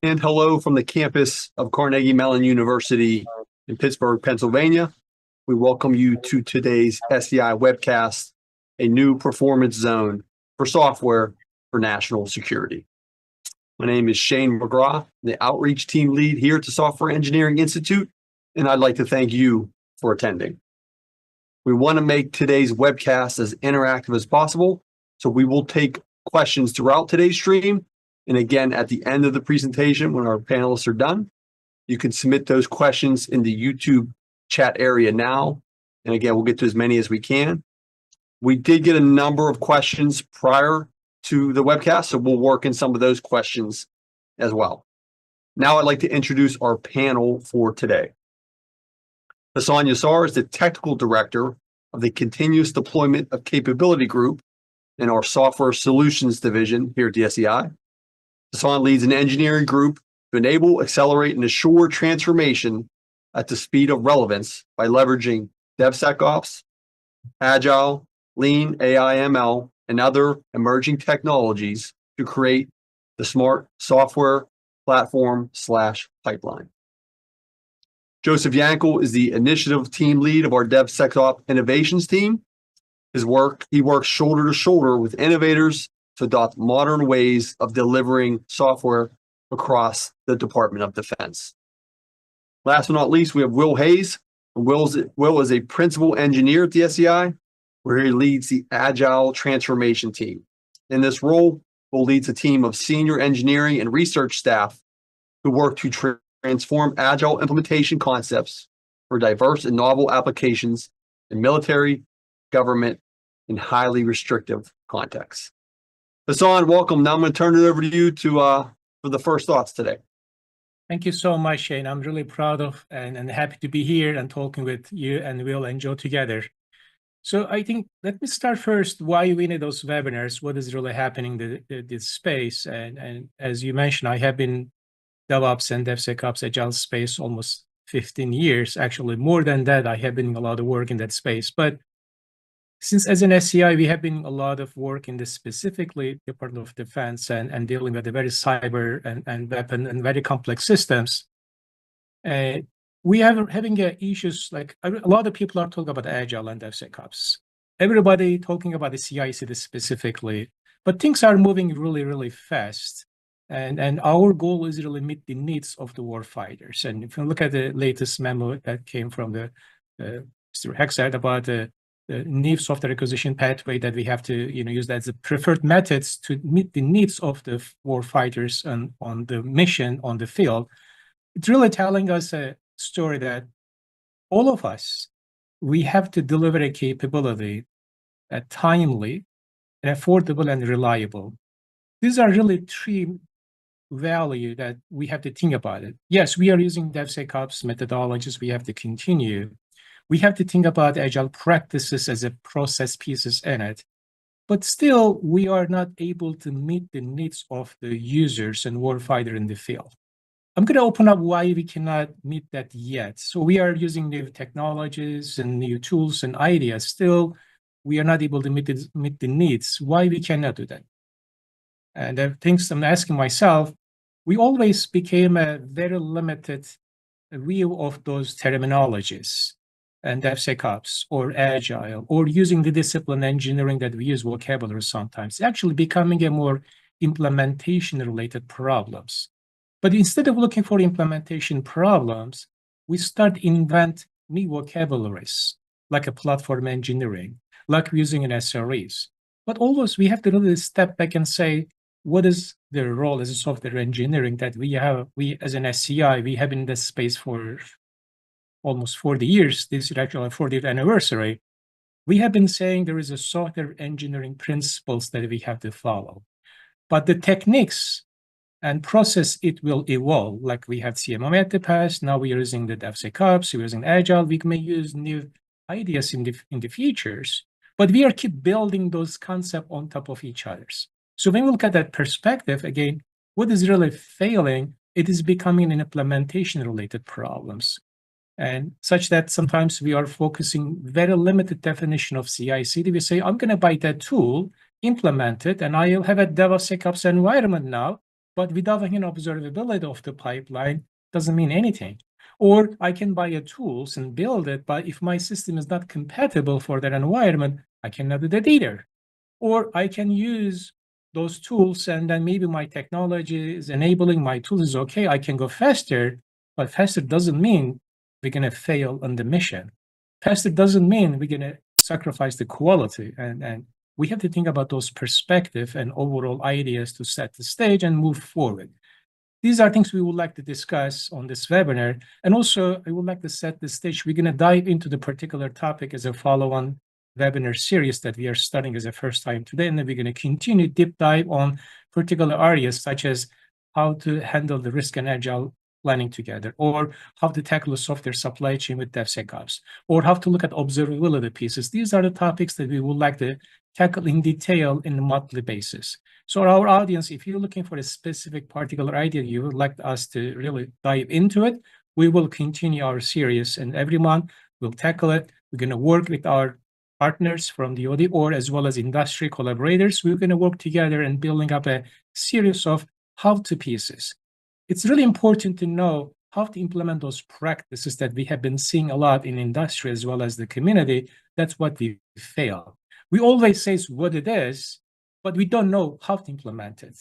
And hello from the campus of Carnegie Mellon University in Pittsburgh, Pennsylvania. We welcome you to today's SEI webcast, a new performance zone for software for national security. My name is Shane McGraw, the outreach team lead here at the Software Engineering Institute, and I'd like to thank you for attending. We want to make today's webcast as interactive as possible, so we will take questions throughout today's stream. And again, at the end of the presentation, when our panelists are done, you can submit those questions in the YouTube chat area now. And again, we'll get to as many as we can. We did get a number of questions prior to the webcast, so we'll work in some of those questions as well. Now I'd like to introduce our panel for today. Hasan Yasar is the technical director of the Continuous Deployment of Capability Group in our Software Solutions division here at the SEI. Hasan leads an engineering group to enable, accelerate, and assure transformation at the speed of relevance by leveraging DevSecOps, Agile, Lean, AI, ML, and other emerging technologies to create the smart software platform/pipeline. Joseph Yankel is the initiative team lead of our DevSecOps innovations team. He works shoulder to shoulder with innovators to adopt modern ways of delivering software across the Department of Defense. Last but not least, we have Will Hayes. Will is a principal engineer at the SEI, where he leads the Agile transformation team. In this role, Will leads a team of senior engineering and research staff who work to transform Agile implementation concepts for diverse and novel applications in military, government, and highly restrictive contexts. Hasan, welcome. Now I'm going to turn it over to you for the first thoughts today. Thank you so much, Shane. I'm really proud of and happy to be here and talking with you and Will and Joe together. So I think let me start first why we need those webinars, what is really happening in this space. And as you mentioned, I have been DevOps and DevSecOps Agile space almost 15 years. Actually, more than that, I have been doing a lot of work in that space. But since as an SCI, we have been a lot of work in this specifically Department of Defense and dealing with the very cyber and weapon and very complex systems. We are having issues like a lot of people are talking about Agile and DevSecOps. Everybody talking about the CI/CD specifically, but things are moving really, really fast. And our goal is really meet the needs of the warfighters. And if you look at the latest memo that came from the Mr. Hexad about the new software acquisition pathway that we have to use as the preferred methods to meet the needs of the warfighters on the mission on the field, it's really telling us a story that all of us, we have to deliver a capability that timely, and affordable, and reliable. These are really three values that we have to think about it. Yes, we are using DevSecOps methodologies. We have to continue. We have to think about Agile practices as a process pieces in it. But still, we are not able to meet the needs of the users and warfighter in the field. I'm going to open up why we cannot meet that yet. So we are using new technologies and new tools and ideas. Still, we are not able to meet the needs. Why we cannot do that? And the things I'm asking myself, we always became a very limited view of those terminologies and DevSecOps or Agile or using the discipline engineering that we use vocabulary sometimes, actually becoming a more implementation-related problems. But instead of looking for implementation problems, we start invent new vocabularies, like a platform engineering, like using an SREs. But always we have to really step back and say, what is the role as a software engineering that we as an SCI, we have in this space for almost 40 years. This is actually our 40th anniversary. We have been saying there is a software engineering principles that we have to follow. But the techniques and process, it will evolve. Like we had CMM at the past, now we are using the DevSecOps, we're using Agile, we may use new ideas in the futures, but we are keep building those concepts on top of each other's. So when we look at that perspective, again, what is really failing, it is becoming an implementation-related problems. And such that sometimes we are focusing very limited definition of CI/CD. We say, I'm going to buy that tool, implement it, and I'll have a DevSecOps environment now but without any observability of the pipeline, doesn't mean anything. Or I can buy a tools and build it, but if my system is not compatible for that environment, I cannot do that either. Or I can use those tools and then maybe my technology is enabling, my tool is okay, I can go faster, but faster doesn't mean we're going to fail on the mission. Faster doesn't mean we're going to sacrifice the quality. And we have to think about those perspectives and overall ideas to set the stage and move forward. These are things we would like to discuss on this webinar. And also, I would like to set the stage. We're going to dive into the particular topic as a follow-on webinar series that we are starting as a first time today. And then we're going to continue deep dive on particular areas such as how to handle the risk and agile planning together, or how to tackle the software supply chain with DevSecOps, or how to look at observability pieces. These are the topics that we would like to tackle in detail in a monthly basis. So our audience, if you're looking for a specific particular idea, you would like us to really dive into it, we will continue our series, and every month we'll tackle it. We're going to work with our partners from the OD or as well as industry collaborators. We're going to work together and building up a series of how-to pieces. It's really important to know how to implement those practices that we have been seeing a lot in industry as well as the community. That's what we fail. We always say what it is, but we don't know how to implement it.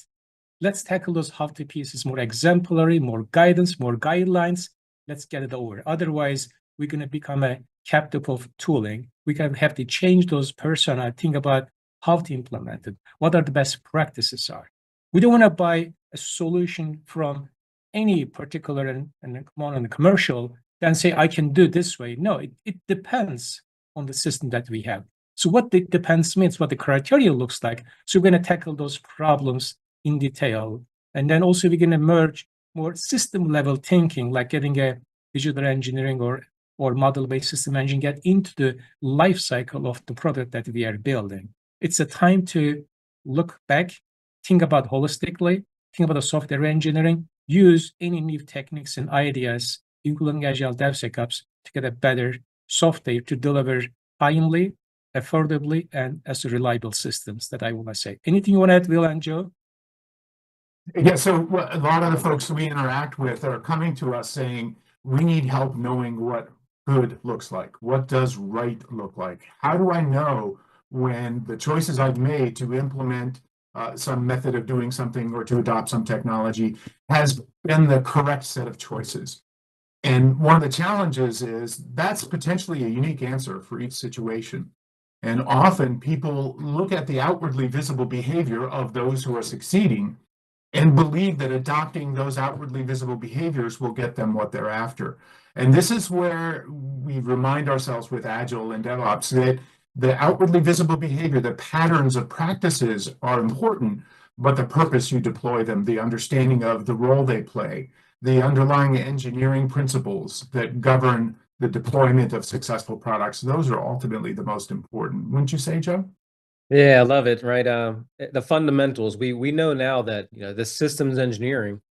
Let's tackle those how-to pieces more exemplary, more guidance, more guidelines. Let's get it over. Otherwise, we're going to become a captive of tooling. We can have to change those persona, think about how to implement it, what are the best practices are. We don't want to buy a solution from any particular and come on the commercial, then say, I can do this way. No, it depends on the system that we have. So what the depends means, what the criteria looks like. So we're going to tackle those problems in detail. And then also we're going to merge more system level thinking, like getting a digital engineering or model-based system engineering, get into the life cycle of the product that we are building. It's a time to look back, think about holistically, think about the software engineering, use any new techniques and ideas, including Agile DevSecOps, to get a better software to deliver timely, affordably, and as reliable systems that I want to say. Anything you want to add, Will and Joe? Yeah, so a lot of the folks we interact with are coming to us saying, we need help knowing what good looks like. What does right look like? How do I know when the choices I've made to implement some method of doing something or to adopt some technology has been the correct set of choices? And one of the challenges is that's potentially a unique answer for each situation. And often people look at the outwardly visible behavior of those who are succeeding and believe that adopting those outwardly visible behaviors will get them what they're after. And this is where we remind ourselves with Agile and DevOps that the outwardly visible behavior, the patterns of practices are important, but the purpose you deploy them, the understanding of the role they play, the underlying engineering principles that govern the deployment of successful products, those are ultimately the most important. Wouldn't you say, Joe? Yeah, I love it. Right. The fundamentals. We know now that the systems engineering,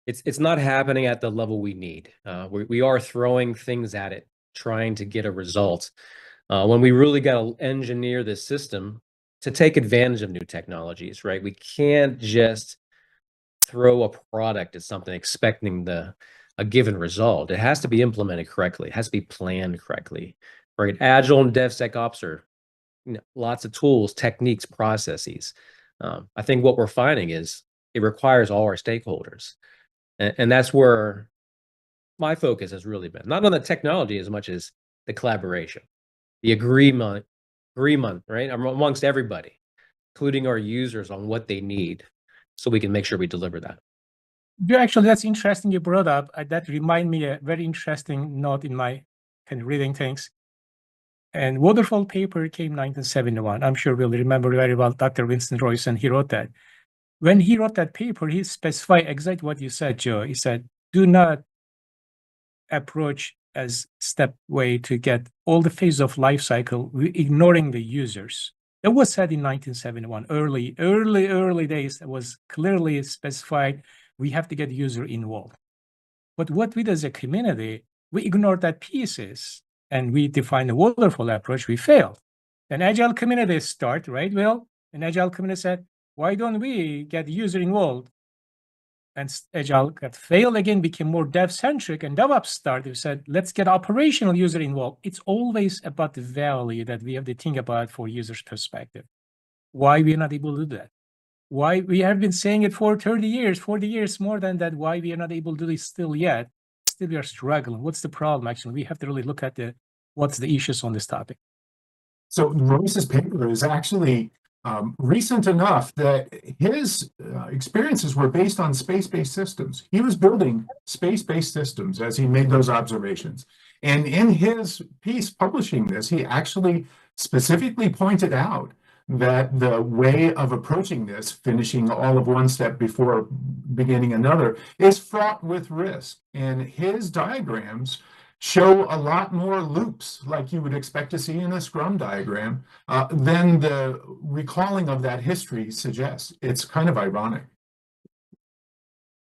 it's not happening at the level we need. We are throwing things at it, trying to get a result. When we really got to engineer this system to take advantage of new technologies, right? We can't just throw a product at something expecting a given result. It has to be implemented correctly. It has to be planned correctly, right? Agile and DevSecOps are lots of tools, techniques, processes. I think what we're finding is it requires all our stakeholders. And that's where my focus has really been, not on the technology as much as the collaboration, the agreement, right? Amongst everybody, including our users on what they need so we can make sure we deliver that. Yeah, actually, that's interesting you brought up. That remind me a very interesting note in my kind of reading things. And waterfall paper came 1971. I'm sure we'll remember very well Dr. Winston Royce, and he wrote that. When he wrote that paper, he specified exactly what you said, Joe. He said, do not approach as step way to get all the phase of life cycle, ignoring the users. That was said in 1971, early days. That was clearly specified. We have to get user involved. But what we do as a community, we ignore that pieces and we define a waterfall approach, we failed. Then Agile communities start, right? Well, an Agile community said, why don't we get user involved? and Agile got failed again, became more dev-centric, and DevOps started. We said, let's get operational user involved. It's always about the value that we have to think about for users' perspective. Why we're not able to do that? Why we have been saying it for 30 years, 40 years, more than that, why we are not able to do this still yet. Still we are struggling. What's the problem, actually? We have to really look at what's the issues on this topic. So Royce's paper is actually recent enough that his experiences were based on space-based systems. He was building space-based systems as he made those observations. And in his piece publishing this, he actually specifically pointed out that the way of approaching this, finishing all of one step before beginning another, is fraught with risk. And his diagrams show a lot more loops, like you would expect to see in a Scrum diagram, than the recalling of that history suggests. It's kind of ironic.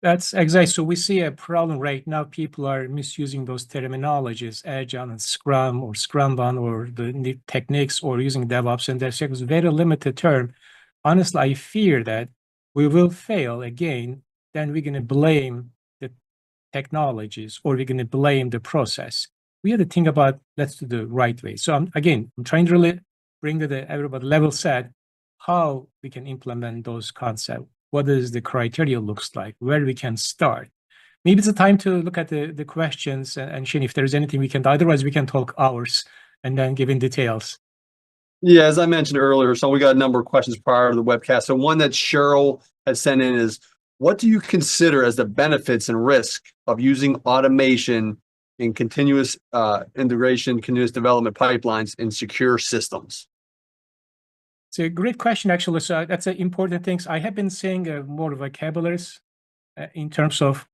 That's exactly. So we see a problem right now. People are misusing those terminologies, Agile and Scrum or Scrumban or the new techniques, or using DevOps and DevSecOps, very limited term. Honestly, I fear that we will fail again. Then we're going to blame the technologies, or we're going to blame the process. We have to think about, let's do the right way. So I'm trying to really bring to everybody level set how we can implement those concepts. What is the criteria looks like, where we can start. Maybe it's a time to look at the questions, and Shane, if there's anything we can do, otherwise we can talk hours and then give in details. Yeah, as I mentioned earlier, so we got a number of questions prior to the webcast. So one that Cheryl has sent in is, what do you consider as the benefits and risk of using automation in continuous integration, continuous development pipelines in secure systems? It's a great question, actually. So that's an important thing. I have been saying more vocabularies in terms of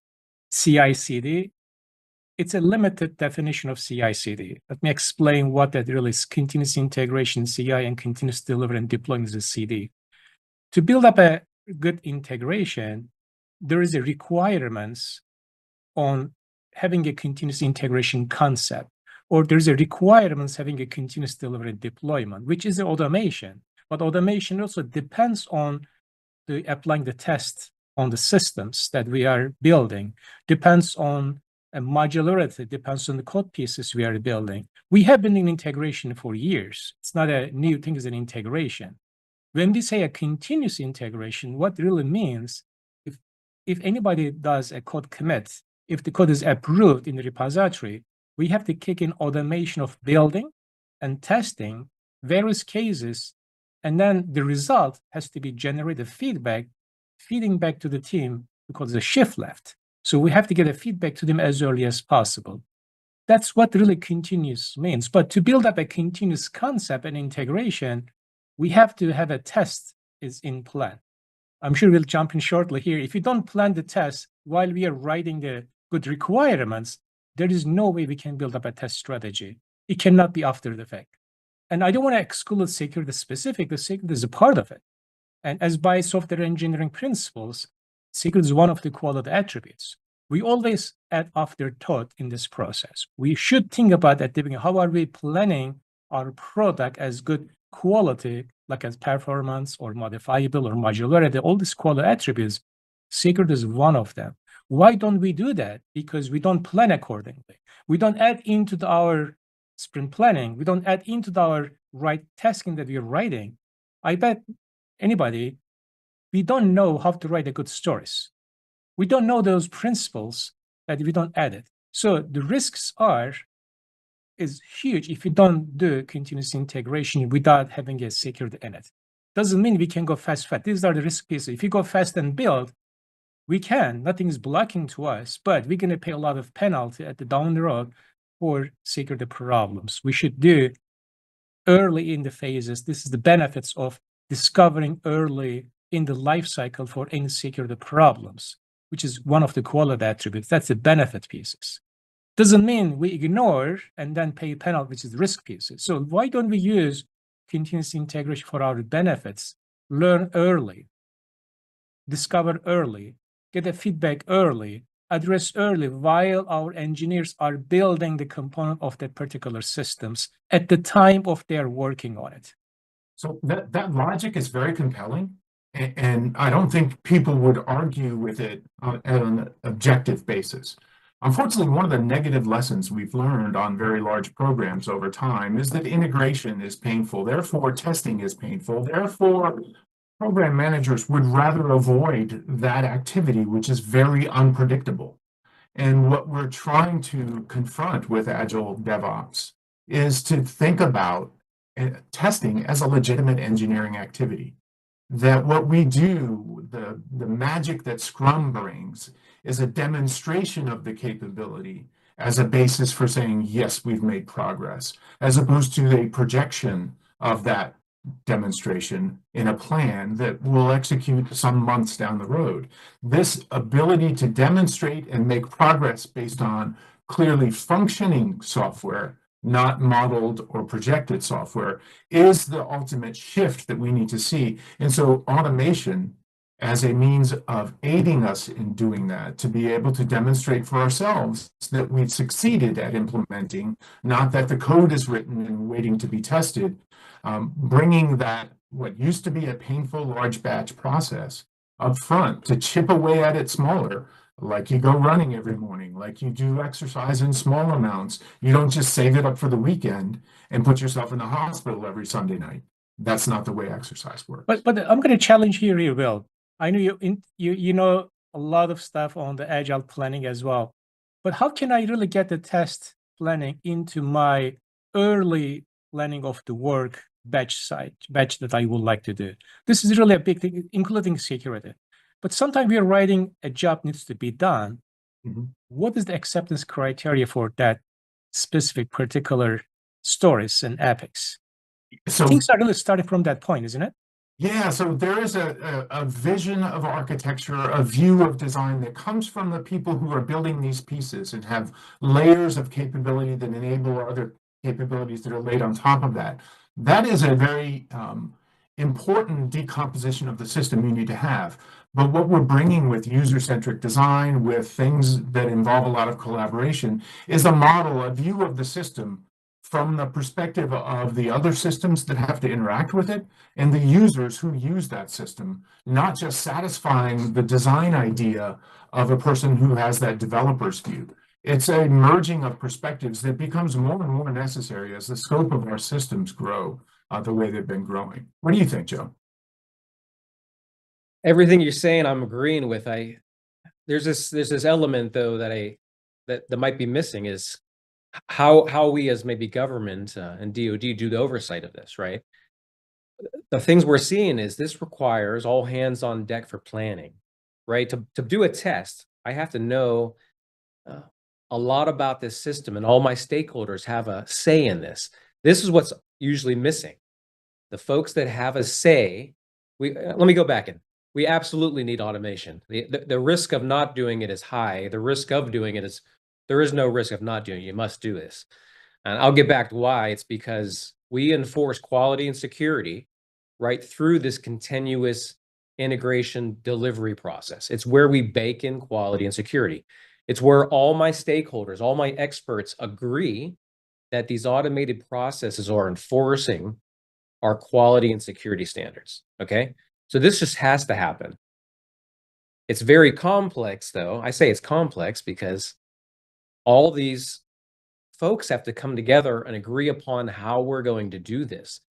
CI/CD. It's a limited definition of CI/CD. Let me explain what that really is. Continuous integration, CI, and continuous delivery and deployment is a CD. To build up a good integration, there is a requirements on having a continuous integration concept, or there's a requirements having a continuous delivery and deployment, which is the automation. But automation also depends on applying the tests on the systems that we are building, depends on a modularity, depends on the code pieces we are building. We have been in integration for years. It's not a new thing, it's an integration. When we say a continuous integration, what really means, if anybody does a code commit, if the code is approved in the repository, we have to kick in automation of building and testing various cases. And then the result has to be generated feedback, feeding back to the team because the shift left. So we have to get a feedback to them as early as possible. That's what really continuous means. But to build up a continuous concept and integration, we have to have a test is in plan. I'm sure we'll jump in shortly here. If you don't plan the test while we are writing the good requirements, there is no way we can build up a test strategy. It cannot be after the fact. And I don't want to exclude security specific. The security is a part of it. And as by software engineering principles, security is one of the quality attributes. We always add afterthought in this process. We should think about at the beginning, how are we planning our product as good quality, like as performance or modifiable or modularity, all these quality attributes. Security is one of them. Why don't we do that? Because we don't plan accordingly. We don't add into our sprint planning. We don't add into our right testing that we're writing. I bet anybody, we don't know how to write a good stories. We don't know those principles that we don't add it. So the risks is huge if you don't do continuous integration without having a security in it. Doesn't mean we can go fast. These are the risk pieces. If you go fast and build, we can. Nothing is blocking to us, but we're going to pay a lot of penalty at the down the road for security problems. We should do early in the phases. This is the benefits of discovering early in the life cycle for any security problems, which is one of the quality attributes. That's the benefit pieces. Doesn't mean we ignore and then pay penalty, which is risk pieces. So why don't we use continuous integration for our benefits? Learn early, discover early, get a feedback early, address early while our engineers are building the component of that particular systems at the time of their working on it. So that logic is very compelling. And I don't think people would argue with it on an objective basis. Unfortunately, one of the negative lessons we've learned on very large programs over time is that integration is painful. Therefore, testing is painful. Therefore, program managers would rather avoid that activity, which is very unpredictable. And what we're trying to confront with Agile DevOps is to think about testing as a legitimate engineering activity. That what we do, the magic that Scrum brings, is a demonstration of the capability as a basis for saying, yes, we've made progress, as opposed to a projection of that demonstration in a plan that will execute some months down the road. This ability to demonstrate and make progress based on clearly functioning software, not modeled or projected software, is the ultimate shift that we need to see. And so automation as a means of aiding us in doing that, to be able to demonstrate for ourselves that we've succeeded at implementing, not that the code is written and waiting to be tested, bringing that what used to be a painful large batch process up front to chip away at it smaller, like you go running every morning, like you do exercise in small amounts. You don't just save it up for the weekend and put yourself in the hospital every Sunday night. That's not the way exercise works. But I'm going to challenge here, Will. I know you know a lot of stuff on the agile planning as well. But how can I really get the test planning into my early planning of the work batch that I would like to do? This is really a big thing, including security. But sometimes we are writing a job needs to be done. Mhm. What is the acceptance criteria for that specific particular stories and epics? So Things are really starting from that point, isn't it? yeah, so there is a vision of architecture, a view of design that comes from the people who are building these pieces and have layers of capability that enable other capabilities that are laid on top of that. That is a very important decomposition of the system you need to have. But what we're bringing with user-centric design, with things that involve a lot of collaboration, is a model, a view of the system from the perspective of the other systems that have to interact with it and the users who use that system, not just satisfying the design idea of a person who has that developer's view. It's a merging of perspectives that becomes more and more necessary as the scope of our systems grow the way they've been growing. What do you think, Joe? Everything you're saying, I'm agreeing with. There's this element though that might be missing is how we as maybe government and DoD do the oversight of this, right? The things we're seeing is this requires all hands on deck for planning, right? To do a test, I have to know a lot about this system, and all my stakeholders have a say in this. This is what's usually missing. The folks that have a say, let me go back in. We absolutely need automation. The risk of not doing it is high. The risk of doing it is, there is no risk of not doing it. You must do this. And I'll get back to why. It's because we enforce quality and security right through this continuous integration delivery process. It's where we bake in quality and security. It's where all my stakeholders, all my experts agree that these automated processes are enforcing our quality and security standards. Okay. So this just has to happen. It's very complex, though. I say it's complex because all these folks have to come together and agree upon how we're going to do this.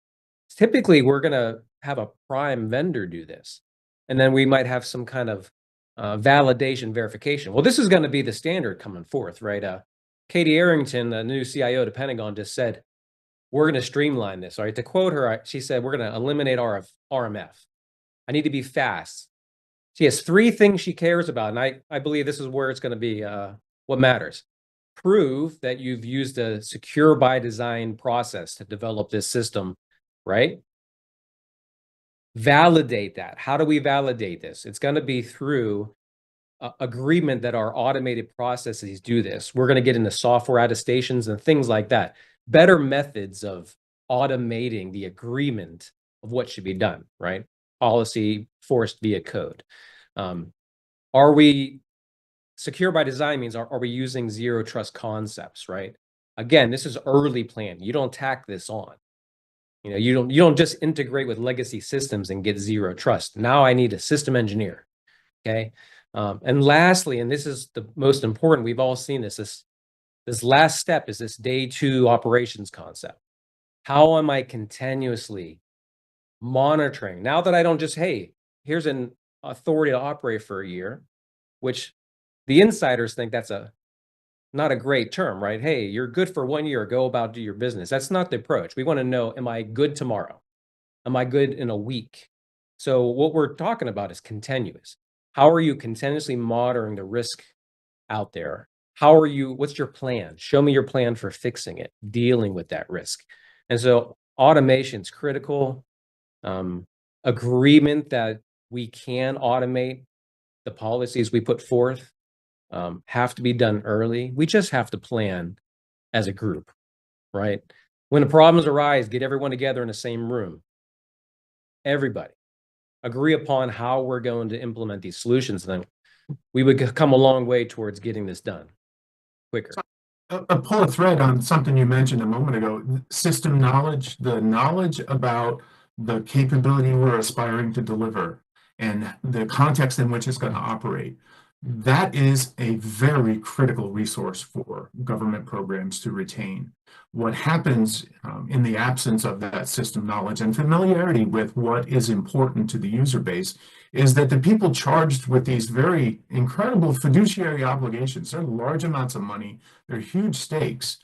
Typically, we're going to have a prime vendor do this, and then we might have some kind of validation verification. Well, this is going to be the standard coming forth, right? Katie Arrington, the new CIO to Pentagon, just said, we're going to streamline this. All right. To quote her, she said, we're going to eliminate RMF. I need to be fast. She has 3 things she cares about. And I believe this is where it's going to be what matters. Prove that you've used a secure by design process to develop this system, right? Validate that. How do we validate this? It's going to be through agreement that our automated processes do this. We're going to get into software attestations and things like that. Better methods of automating the agreement of what should be done, right? Policy forced via code. Are we secure by design means are we using zero trust concepts, right? Again, this is early planning. You don't tack this on. You don't just integrate with legacy systems and get zero trust. Now I need a system engineer. Okay. And lastly, and this is the most important, we've all seen this last step is this day 2 operations concept. How am I continuously monitoring? Now that I don't just, hey, here's an authority to operate for a year, which the insiders think that's not a great term, right? Hey, you're good for 1 year, go about do your business. That's not the approach. We want to know, am I good tomorrow? Am I good in a week? So what we're talking about is continuous. How are you continuously monitoring the risk out there? What's your plan? Show me your plan for fixing it, dealing with that risk. And so automation is critical. Agreement that we can automate the policies we put forth have to be done early. We just have to plan as a group, right? When the problems arise, get everyone together in the same room. Everybody agree upon how we're going to implement these solutions. Then we would come a long way towards getting this done quicker. I'll pull a thread on something you mentioned a moment ago, system knowledge, the knowledge about the capability we're aspiring to deliver and the context in which it's going to operate. That is a very critical resource for government programs to retain. What happens in the absence of that system knowledge and familiarity with what is important to the user base is that the people charged with these very incredible fiduciary obligations, they're large amounts of money, they're huge stakes.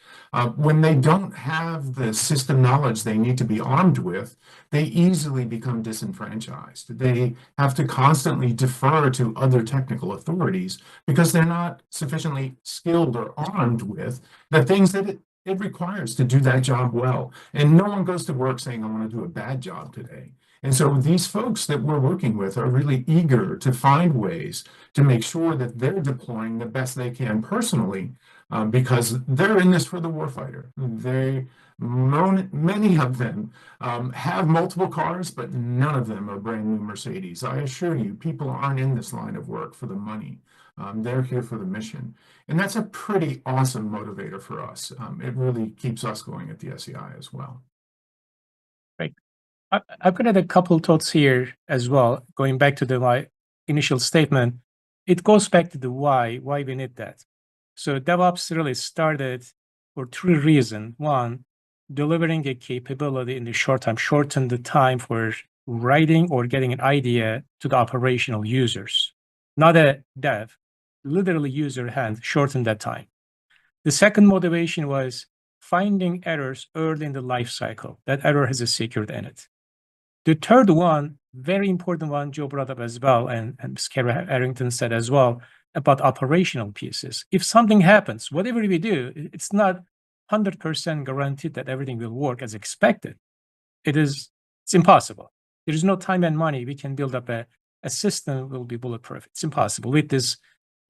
When they don't have the system knowledge they need to be armed with, they easily become disenfranchised. They have to constantly defer to other technical authorities because they're not sufficiently skilled or armed with the things that it requires to do that job well. And no one goes to work saying, I want to do a bad job today. And so these folks that we're working with are really eager to find ways to make sure that they're deploying the best they can personally, because they're in this for the warfighter. Many of them have multiple cars, but none of them are brand new Mercedes. I assure you, people aren't in this line of work for the money. They're here for the mission. And that's a pretty awesome motivator for us. It really keeps us going at the SEI as well. Right. I've got a couple thoughts here as well. Going back to my initial statement, it goes back to the why we need that. So DevOps really started for 3 reasons. One, delivering a capability in the short time, shorten the time for writing or getting an idea to the operational users, not a dev, literally user hand, shorten that time. The second motivation was finding errors early in the life cycle. That error has a secret in it. The third one, very important one, Joe brought up as well, and Scary Arrington said as well, about operational pieces. If something happens, whatever we do, it's not 100% guaranteed that everything will work as expected. It's impossible. There is no time and money we can build up a system will be bulletproof. It's impossible. With this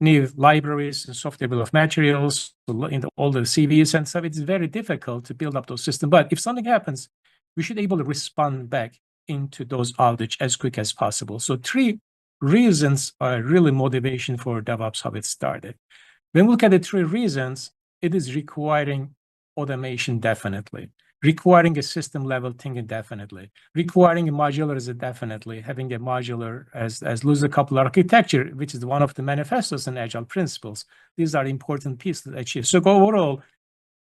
new libraries and software bill of materials, in all the CVs and stuff, it's very difficult to build up those systems. But if something happens, we should be able to respond back into those outage as quick as possible. So 3 reasons are really motivation for DevOps, how it started. When we look at the 3 reasons, it is requiring automation definitely, requiring a system level thinking definitely, requiring a modular as a definitely, having a modular as loose couple architecture, which is one of the manifestos and Agile principles. These are important pieces to achieve. So overall,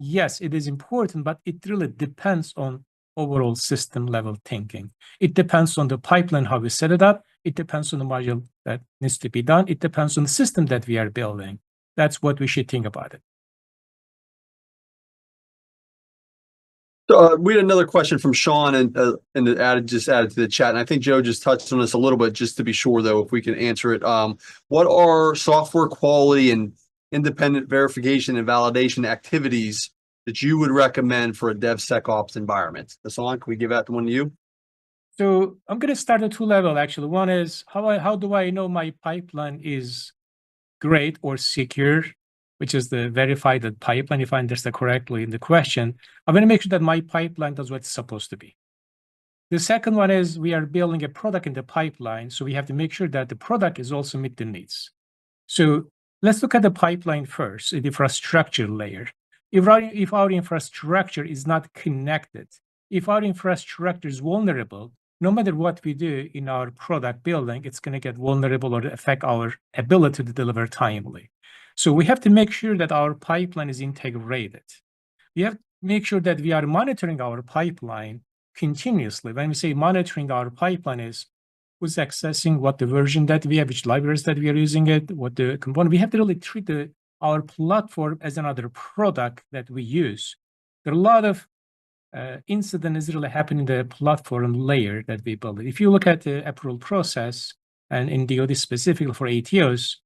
yes, it is important, but it really depends on overall system level thinking. It depends on the pipeline, how we set it up. It depends on the module that needs to be done. It depends on the system that we are building. That's what we should think about it. So we had another question from Sean and just added to the chat. And I think Joe just touched on this a little bit, just to be sure, though, if we can answer it. What are software quality and independent verification and validation activities that you would recommend for a DevSecOps environment? Hasan, can we give that one to you? So I'm going to start at 2 levels, actually. One is how do I know my pipeline is great or secure, which is the verified pipeline, if I understand correctly in the question. I'm going to make sure that my pipeline does what it's supposed to be. The second one is we are building a product in the pipeline, so we have to make sure that the product is also meet the needs. So let's look at the pipeline first, the infrastructure layer. If our infrastructure is not connected if our infrastructure is vulnerable, no matter what we do in our product building, it's going to get vulnerable or affect our ability to deliver timely. So we have to make sure that our pipeline is integrated. We have to make sure that we are monitoring our pipeline continuously. When we say monitoring our pipeline is who's accessing what the version that we have, which libraries that we are using it, what the component. We have to really treat our platform as another product that we use. There are a lot of incidents really happen in the platform layer that we build. If you look at the approval process, and in DoD specifically for ATOs,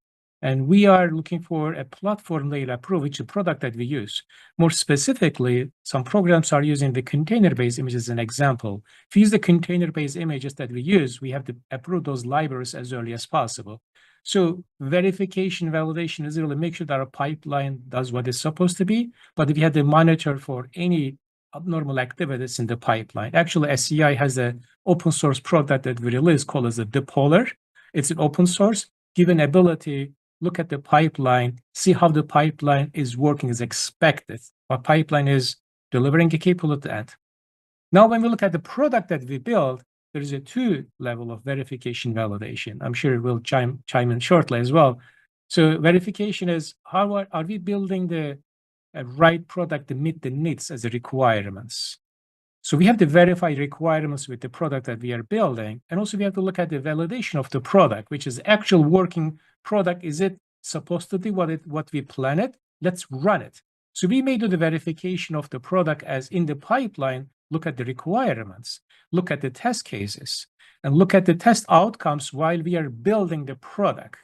and we are looking for a platform layer approval, which is a product that we use. More specifically, some programs are using the container-based images as an example. If you use the container-based images that we use, we have to approve those libraries as early as possible. So verification, validation is really make sure that our pipeline does what it's supposed to be, but we have to monitor for any abnormal activities in the pipeline. Actually, SCI has an open source product that we released called as a Depoler. It's an open source, given ability look at the pipeline, see how the pipeline is working as expected. What pipeline is delivering a capability at. Now, when we look at the product that we build, there is a 2 level of verification validation. I'm sure we'll chime in shortly as well. So verification is how are we building the right product to meet the needs as the requirements. So we have to verify requirements with the product that we are building. And also we have to look at the validation of the product, which is actual working product. Is it supposed to do what we planned it? Let's run it. So we may do the verification of the product as in the pipeline, look at the requirements, look at the test cases, and look at the test outcomes while we are building the product.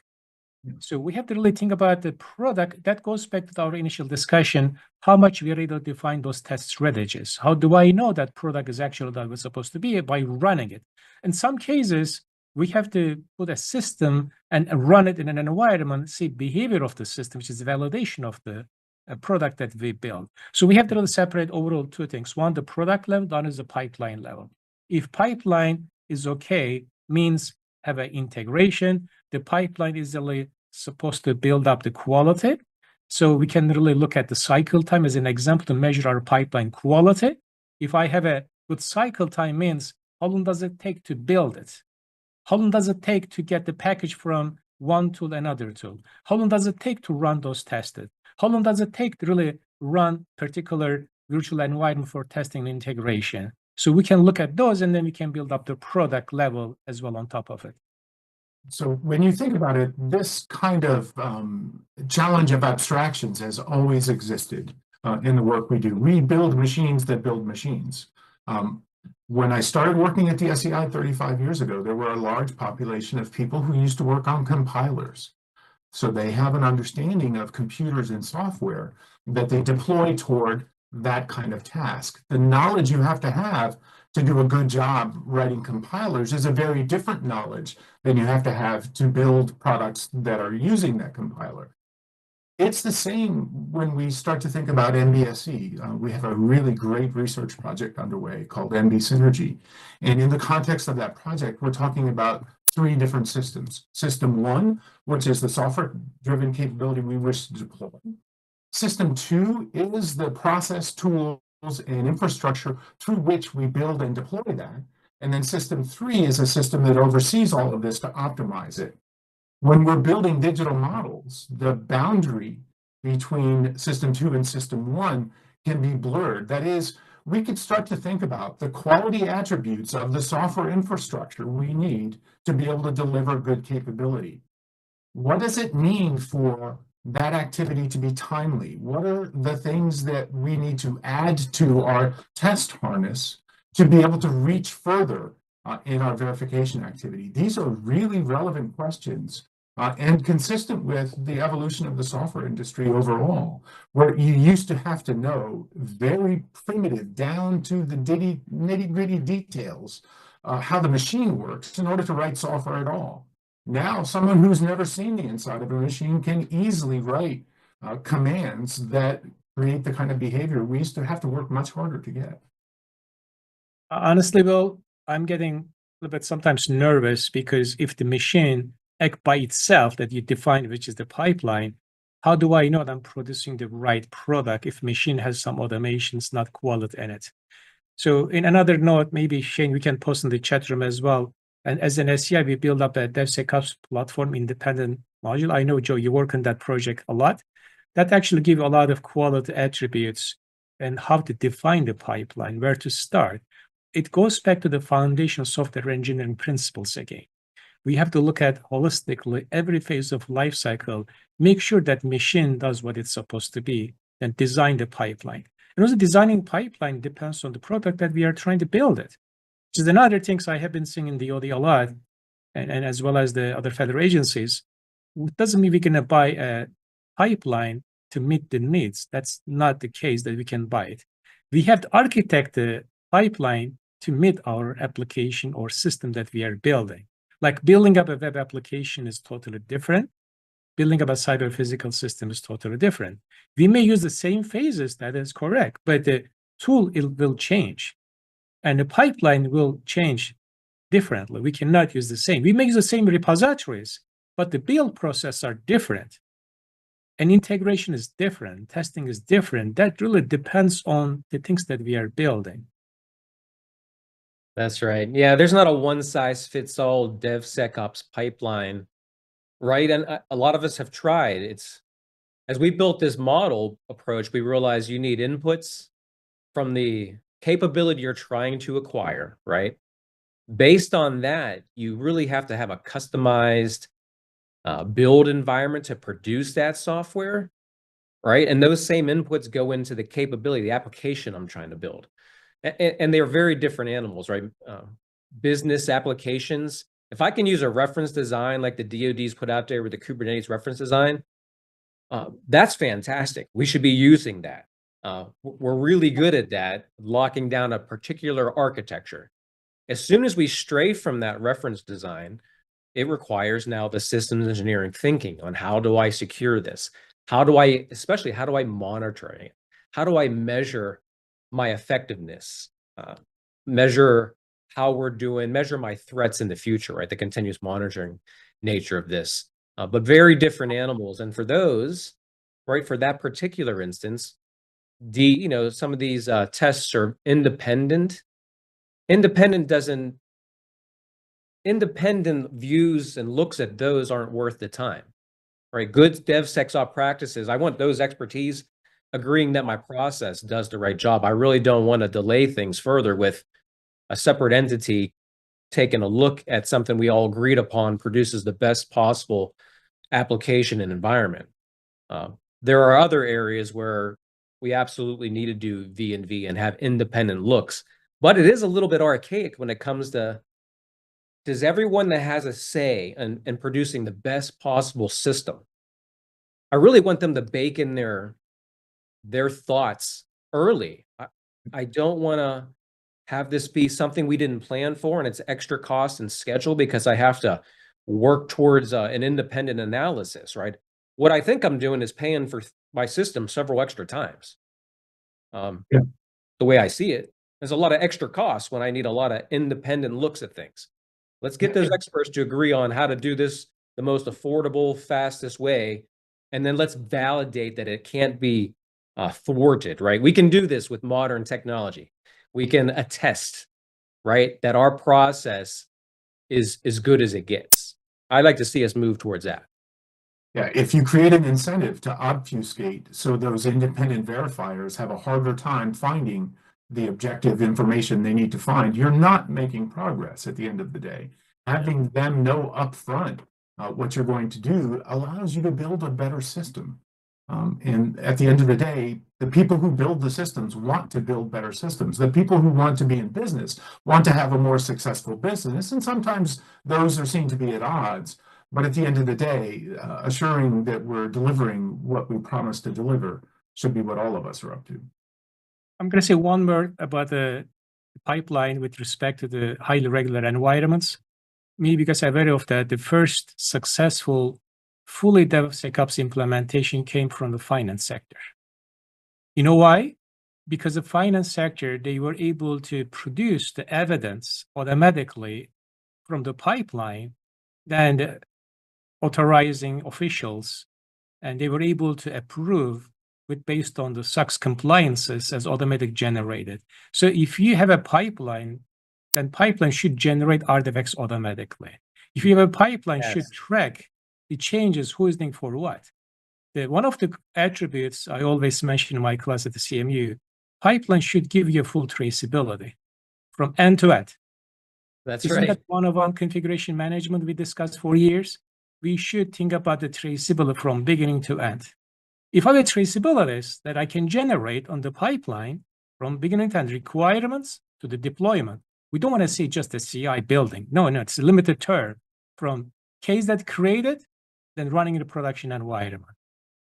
So we have to really think about the product. That goes back to our initial discussion, how much we are able to define those test strategies. How do I know that product is actually that was supposed to be? By running it. In some cases, we have to put a system and run it in an environment, see behavior of the system, which is the validation of the product that we build. So we have to really separate overall 2 things. One, the product level, one is the pipeline level. If pipeline is okay, means have an integration. The pipeline is really supposed to build up the quality. So we can really look at the cycle time as an example to measure our pipeline quality. If I have a good cycle time means how long does it take to build it? How long does it take to get the package from one tool to another tool? How long does it take to run those tested? How long does it take to really run particular virtual environment for testing and integration? So we can look at those and then we can build up the product level as well on top of it. So when you think about it, this kind of challenge of abstractions has always existed in the work we do. We build machines that build machines. When I started working at the SEI 35 years ago, there were a large population of people who used to work on compilers. So they have an understanding of computers and software that they deploy toward that kind of task. The knowledge you have to do a good job writing compilers is a very different knowledge than you have to build products that are using that compiler. It's the same when we start to think about MBSE. We have a really great research project underway called MB Synergy. And in the context of that project, we're talking about 3 different systems. System 1, which is the software-driven capability we wish to deploy. System 2 is the process tools and infrastructure through which we build and deploy that. And then system 3 is a system that oversees all of this to optimize it. When we're building digital models, the boundary between system 2 and system 1 can be blurred. That is, we could start to think about the quality attributes of the software infrastructure we need to be able to deliver good capability. What does it mean for that activity to be timely? What are the things that we need to add to our test harness to be able to reach further in our verification activity? These are really relevant questions and consistent with the evolution of the software industry overall, where you used to have to know very primitive, down to the nitty-gritty details, how the machine works in order to write software at all. Now, someone who's never seen the inside of a machine can easily write commands that create the kind of behavior we used to have to work much harder to get. Honestly, Will, I'm getting a little bit sometimes nervous because if the machine act by itself that you define, which is the pipeline, how do I know that I'm producing the right product if machine has some automations, not quality in it? So in another note, maybe Shane, we can post in the chat room as well. And as an SCI, we build up a DevSecOps platform independent module. I know, Joe, you work on that project a lot. That actually give a lot of quality attributes and how to define the pipeline, where to start. It goes back to the foundational software engineering principles again. We have to look at holistically every phase of life cycle, make sure that machine does what it's supposed to be, and design the pipeline. And also designing pipeline depends on the product that we are trying to build it. Which is another things I have been seeing in the OD a lot, and as well as the other federal agencies. It doesn't mean we can buy a pipeline to meet the needs. That's not the case that we can buy it. We have to architect the pipeline to meet our application or system that we are building. Like building up a web application is totally different. Building up a cyber physical system is totally different. We may use the same phases, that is correct, but the tool will change and the pipeline will change differently. We cannot use the same. We may use the same repositories, but the build process are different. And integration is different, testing is different. That really depends on the things that we are building. That's right. Yeah, there's not a one-size-fits-all DevSecOps pipeline, right? And a lot of us have tried. As we built this model approach, we realized you need inputs from the capability you're trying to acquire, right? Based on that, you really have to have a customized build environment to produce that software, right? And those same inputs go into the capability, the application I'm trying to build. And they're very different animals, right? Business applications. If I can use a reference design like the DoD's put out there with the Kubernetes reference design, that's fantastic. We should be using that. We're really good at that, locking down a particular architecture. As soon as we stray from that reference design, it requires now the systems engineering thinking on how do I secure this? Especially how do I monitor it? How do I measure my effectiveness? Measure how we're doing, measure my threats in the future, right? The continuous monitoring nature of this, but very different animals. And for those, right, for that particular instance, some of these tests are independent. Independent views and looks at those aren't worth the time, right? Good DevSecOps practices, I want those expertise agreeing that my process does the right job. I really don't want to delay things further with a separate entity taking a look at something we all agreed upon produces the best possible application and environment. There are other areas where we absolutely need to do V&V and have independent looks, but it is a little bit archaic when it comes to, does everyone that has a say in producing the best possible system, I really want them to bake in their thoughts early. I don't want to have this be something we didn't plan for and it's extra cost and schedule because I have to work towards an independent analysis, right? What I think I'm doing is paying for my system several extra times. The way I see it, there's a lot of extra costs when I need a lot of independent looks at things. Let's get those experts to agree on how to do this the most affordable, fastest way. And then let's validate that it can't be thwarted, right? We can do this with modern technology. We can attest, right, that our process is as good as it gets. I'd like to see us move towards that. Yeah, if you create an incentive to obfuscate so those independent verifiers have a harder time finding the objective information they need to find, you're not making progress at the end of the day. Having them know upfront what you're going to do allows you to build a better system. And at the end of the day, the people who build the systems want to build better systems. The people who want to be in business want to have a more successful business. And sometimes those are seen to be at odds. But at the end of the day, assuring that we're delivering what we promised to deliver should be what all of us are up to. I'm going to say one word about the pipeline with respect to the highly regular environments. Me, because I'm aware of that, the first successful fully DevSecOps implementation came from the finance sector. You know why? Because the finance sector, they were able to produce the evidence automatically from the pipeline than the authorizing officials, and they were able to approve with based on the SOX compliances as automatic generated. So if you have a pipeline, then pipeline should generate artifacts automatically. If you have a pipeline, Yes. should track the changes, who is doing for what. One of the attributes I always mention in my class at the CMU, pipeline should give you full traceability from end to end. That's Isn't right. that one-on-one configuration management we discussed for years? We should think about the traceability from beginning to end. If I have traceabilities that I can generate on the pipeline from beginning to end, requirements to the deployment, we don't want to see just a CI building. No, it's a limited term from case that created, then running in the production environment.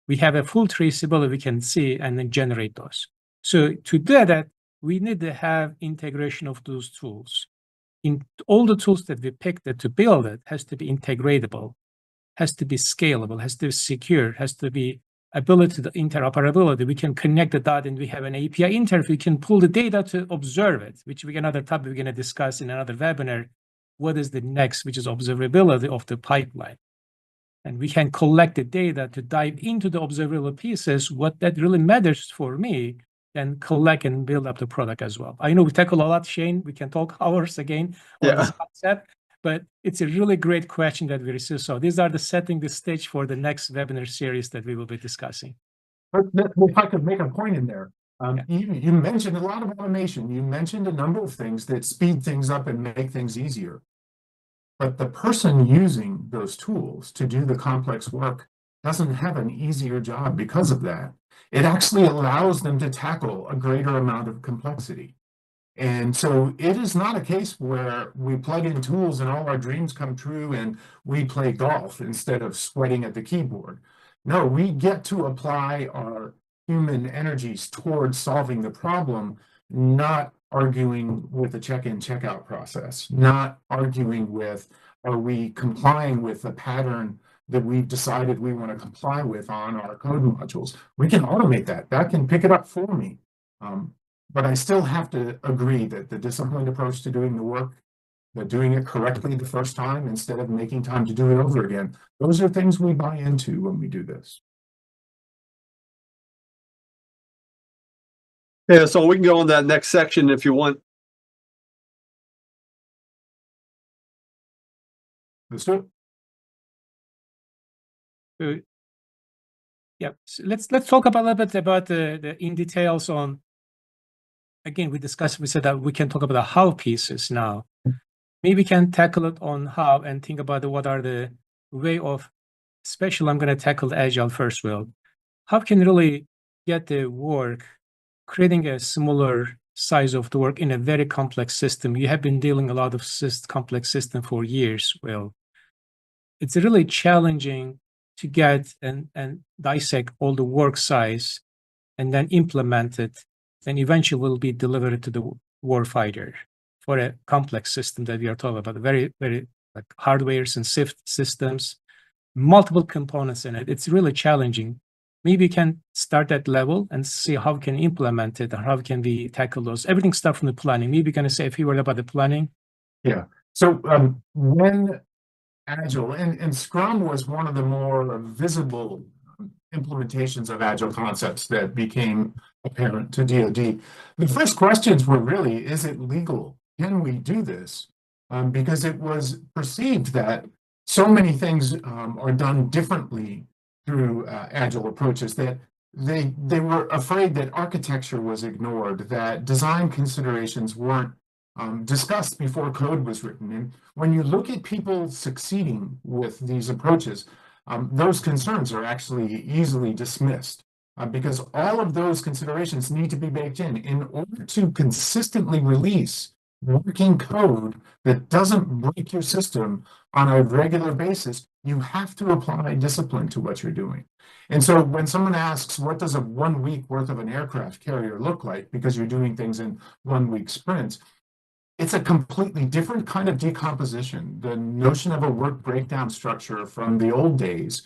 We have a full traceability we can see and then generate those. So to do that, we need to have integration of those tools. In all the tools that we picked to build it has to be integratable, has to be scalable, has to be secure, has to be ability to interoperability. We can connect the dot and we have an API interface. We can pull the data to observe it, which we another topic we're going to discuss in another webinar. What is the next, which is observability of the pipeline. And we can collect the data to dive into the observability pieces, what that really matters for me, and collect and build up the product as well. I know we tackle a lot, Shane. We can talk hours again on this concept, but it's a really great question that we received. So these are setting the stage for the next webinar series that we will be discussing. If I could make a point in there, you mentioned a lot of automation. You mentioned a number of things that speed things up and make things easier. But the person using those tools to do the complex work doesn't have an easier job because of that. It actually allows them to tackle a greater amount of complexity. And so it is not a case where we plug in tools and all our dreams come true and we play golf instead of sweating at the keyboard. No, we get to apply our human energies towards solving the problem, not arguing with the check-in, check-out process, not arguing with, are we complying with the pattern that we've decided we want to comply with on our code modules. We can automate that. That can pick it up for me. But I still have to agree that the disciplined approach to doing the work, that doing it correctly the first time instead of making time to do it over again, those are things we buy into when we do this. Yeah, so we can go on that next section if you want. Let's do it. Yeah, so let's talk about a little bit about the in details on. Again, we said that we can talk about the how pieces now. Maybe we can tackle it on how and think about what are the way of, especially I'm going to tackle the Agile first. Well, how can really get the work, creating a smaller size of the work in a very complex system. You have been dealing a lot of complex system for years. Well, it's really challenging to get and dissect all the work size and then implement it, then eventually will be delivered to the warfighter for a complex system that we are talking about, very, very like hardwares and systems, multiple components in it. It's really challenging. Maybe we can start at level and see how we can implement it and how can we tackle those. Everything starts from the planning. Maybe we're going to say a few words about the planning. Yeah. So when Agile and Scrum was one of the more visible implementations of Agile concepts that became apparent to DoD. The first questions were really, is it legal? Can we do this? Because it was perceived that so many things are done differently through Agile approaches that they were afraid that architecture was ignored, that design considerations weren't discussed before code was written. And when you look at people succeeding with these approaches, those concerns are actually easily dismissed because all of those considerations need to be baked in order to consistently release working code that doesn't break your system on a regular basis. You have to apply discipline to what you're doing. And so when someone asks, what does a 1 week worth of an aircraft carrier look like because you're doing things in 1 week sprints, it's a completely different kind of decomposition. The notion of a work breakdown structure from the old days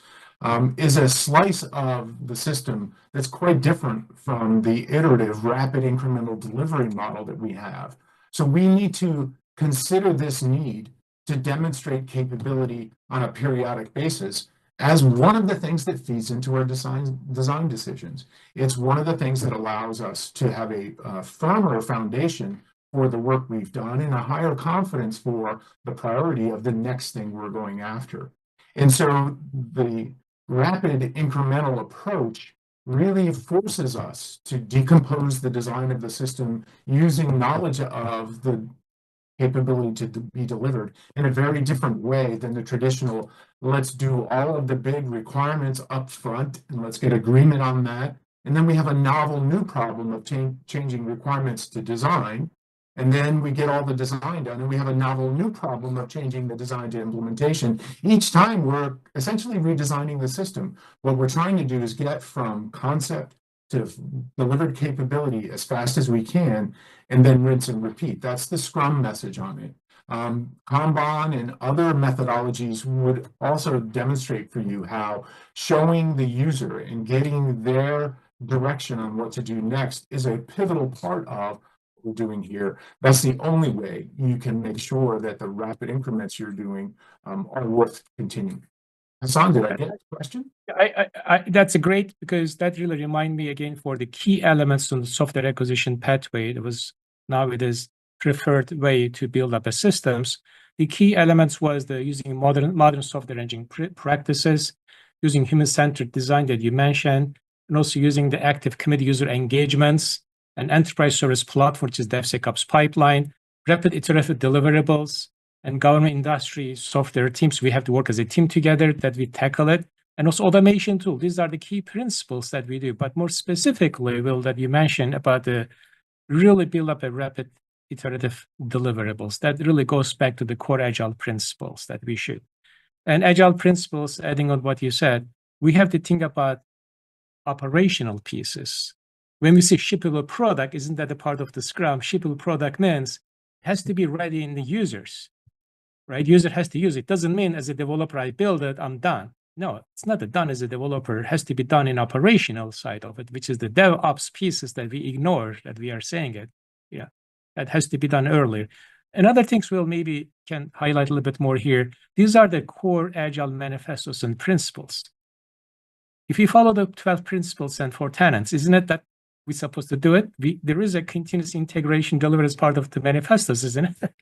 is a slice of the system that's quite different from the iterative, rapid incremental delivery model that we have. So we need to consider this need to demonstrate capability on a periodic basis as one of the things that feeds into our design decisions. It's one of the things that allows us to have a firmer foundation for the work we've done and a higher confidence for the priority of the next thing we're going after. And so the rapid incremental approach really forces us to decompose the design of the system using knowledge of the capability to be delivered in a very different way than the traditional, let's do all of the big requirements up front and let's get agreement on that. And then we have a novel new problem of changing requirements to design. And then we get all the design done and we have a novel new problem of changing the design to implementation. Each time we're essentially redesigning the system. What we're trying to do is get from concept to delivered capability as fast as we can, and then rinse and repeat. That's the Scrum message on it. Kanban and other methodologies would also demonstrate for you how showing the user and getting their direction on what to do next is a pivotal part of what we're doing here. That's the only way you can make sure that the rapid increments you're doing are worth continuing. Hasan, did I get the question? That's a great, because that really remind me again for the key elements on the software acquisition pathway. It was now it is preferred way to build up a systems. The key elements was the using modern software engineering practices, using human-centered design that you mentioned, and also using the active committee user engagements and enterprise service platform, which is DevSecOps pipeline, rapid iterative deliverables, and government industry software teams. We have to work as a team together that we tackle it. And also automation tool. These are the key principles that we do. But more specifically, Will, that you mentioned about the really build up a rapid iterative deliverables. That really goes back to the core Agile principles that we should. And Agile principles, adding on what you said, we have to think about operational pieces. When we say shippable product, isn't that a part of the Scrum? Shippable product means it has to be ready in the users. Right? User has to use it. Doesn't mean as a developer, I build it, I'm done. No, it's not done as a developer. It has to be done in operational side of it, which is the DevOps pieces that we ignore, that we are saying it. Yeah, that has to be done earlier. And other things we'll maybe can highlight a little bit more here. These are the core Agile manifestos and principles. If you follow the 12 principles and 4 tenets, isn't it that we're supposed to do it? There is a continuous integration delivered as part of the manifestos, isn't it?